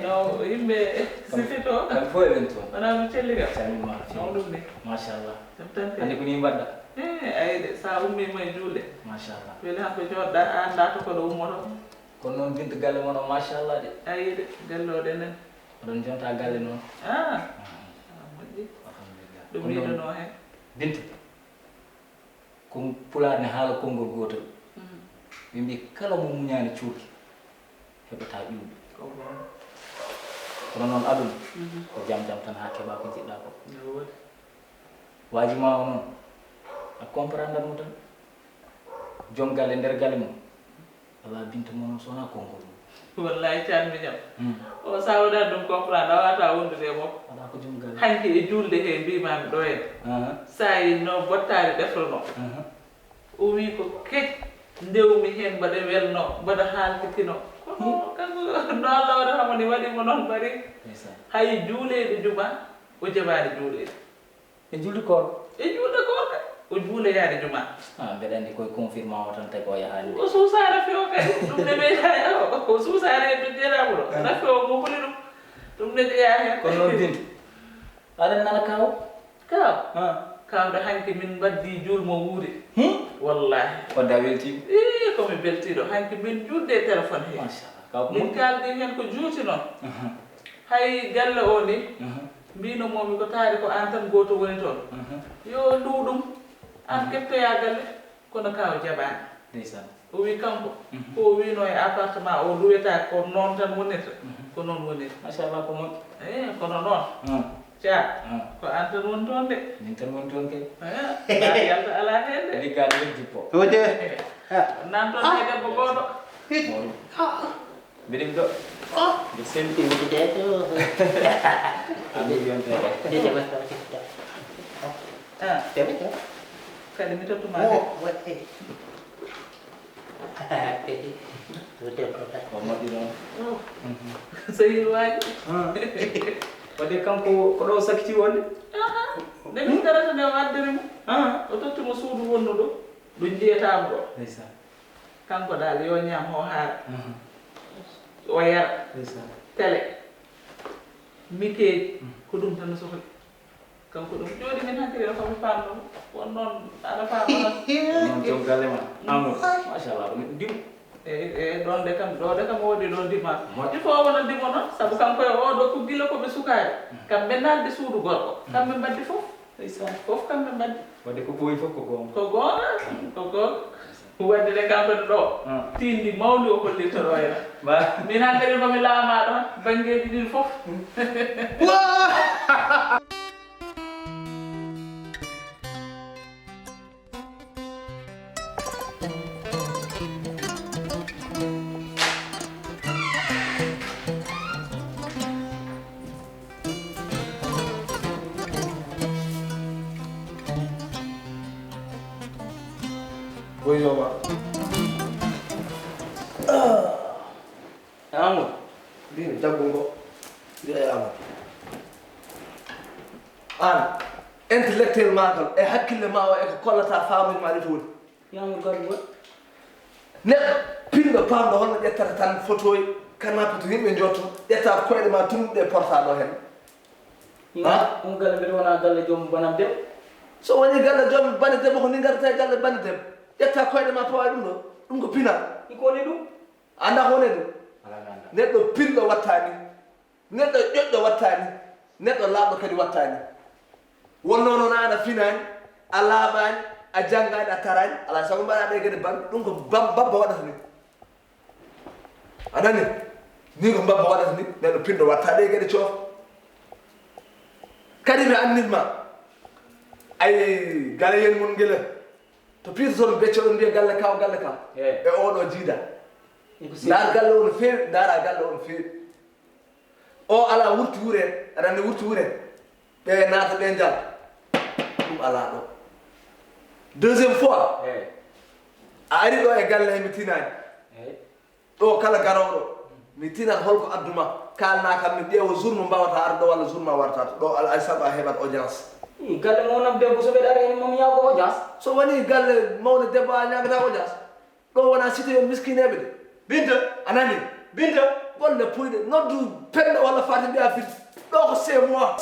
no yimɓe sifito kam fof eɓen toon wona no celliga calminma no ɗum ni machallah jam tan hannde ko ni mbaɗɗa ayde sa ummima e julde machallah weli hanko joɗɗa anda to koɗo ummoto kono noon binta galle moon o machallah de ayde gallode nen oɗon jonta galle noon moƴƴi alhamdulillah ɗum yiɗano hen binta ko pulaar ne haala konngol gootol ɓe mbi kala mo muñaani cuurki heɓata ƴuuɓi ko bon kono noon aduna ko jam jam tan haa keɓa ko jiɗɗa ko no woodi waajima o noon a comprendre mo tan joom galle nder galle mum ala binta mo noon so wonaa konngol mum wallahi calmi jam o sa waɗat ɗum comprendre a wawata wondude e makko waɗa ko joom galle hanki e julde he mbimami ɗo en sa yi no bottari defrono o wi ko kec ndewmi hen mbaɗa welno mbaɗa halkitino kono kanko no Allah waɗatamo ni waɗimo noon bari hay juulede juma o jaɓani juulede e julde koor e julde koor kay o juuloyaade juma mbeɗa anndi koye confirme o tan tagi o yahaani o suusa rafi o kay ɗum ne ɓeyta o suusaare e ɓiɗɗiraamo ɗo rafi o mokoli ɗum ne ƴeya heen kono noon bintu aɗa nana kaw kawɗo hanki min mbaddi juulmo wuuri wallahi wadde a weltiima komi beltiiɗo hanki min juulde e téléphone he machallah min kaaldi heen ko juuti noon hay galle o ni mbino momi ko taari ko an tan gooto woni toon yo nduɗum an kettoya galle kono kaw jaɓani ndeysan o wi kanko ko wino e appartement o luweta ko noon tan wonirta ko noon wonirta machallah ko moƴƴi kono noon ca ko an tan woni toon de min tan woni toon kay mbaɗa yalta ala hen de liggaade wen jippo Ode. nan toon hay debbo goɗo mawɗum mbiɗen ɗo mbiɗa selli andi wiyonteɗe kadi mi tottuma o moƴƴi ɗon so yirwaji wadde kanko ko ɗo sakkiti wonde nde min garata nde o addiri mo o tottimo suudu wonno ɗo ɗum jeyatamo ɗo ndeysan kanko dal yo ñam ho haara o yara ndeysan télé mikeeji ko ɗum tan sohli kanko ɗum jooɗi min hakkille komi famɗo won noon aɗa faama noon joom galle ma amour machallah ɗum dim e ɗon de kam ɗo de kam woodi ɗo dimanche il faut wona dimo noon sabu kanko e oɗo ko gila koɓe sukaari kamɓe nalde suudu gorko kamɓe mbaddi fof ndeysan fof kamɓe mbaddi wadde ko ɓooyi fof ko goonga ko goonga ko goonga wadde de kamɓene ɗo tindi mawni o hollirta ɗo hena min hannde ɗe komi laama ɗon banggeeji ɗin fof Oi, Joma. amour Dini jaggungo. Wi'e Amadou. An intellectuel magal e hakkille ma o e ko kollata faamude ma ɗi to woni. yamour garɗo wat Neɗɗo pinɗo pamɗo holno ƴettata tan photo e canapé to yimɓe jotto ƴetta koyɗe ma tumɗe porta ɗo hen. on galle mbiɗa wona galle joom banam debbo So woni galle joomi bane debbo ko ni garata e galle bane debbo ƴetta koyɗe ma pawa ɗum ɗo ɗum ko pina iko woni ɗum anda ko woni ɗum ala ganda neɗɗo pinɗo wattani neɗɗo ƴoƴɗo wattani neɗɗo laaɓɗo kadi wattani wonno noon an a finani a laaɓani a janggani a tarani ala sago mbaɗa ɗe gueɗe banque ɗum ko babba waɗata ni anani ni ko babba waɗata ni neɗɗo pinɗo watta ɗe gueɗe coof kadi mi annitma ay galle yen mon guila to piitotoon becce ɗon mbiya galle kaw e oɗo jiida ndaar galle o no feewi ndaara galle o no feewi o ala wurti wuren aɗa andi wurti wuren ɓe naata ɓe njal ɗum ala ɗo deuxiéme fois a ari ɗo e galle he mi tinani ɗo kala garoɗo mi tinan holko adduma kalna kam mi ƴeewa jour mo mbawata arde ɗo walla jour ma wartata ɗo alay saago a heɓat audience galle mawnam debbo so ɓeɗa ari hen mami yago audience so woni galle mawde debbo a ñagata audience ɗo wona cité yon miskineɓe de binta anani Binta golle puyɗe noddu Penda walla Faty mbiya Binta ɗo ko c'est moi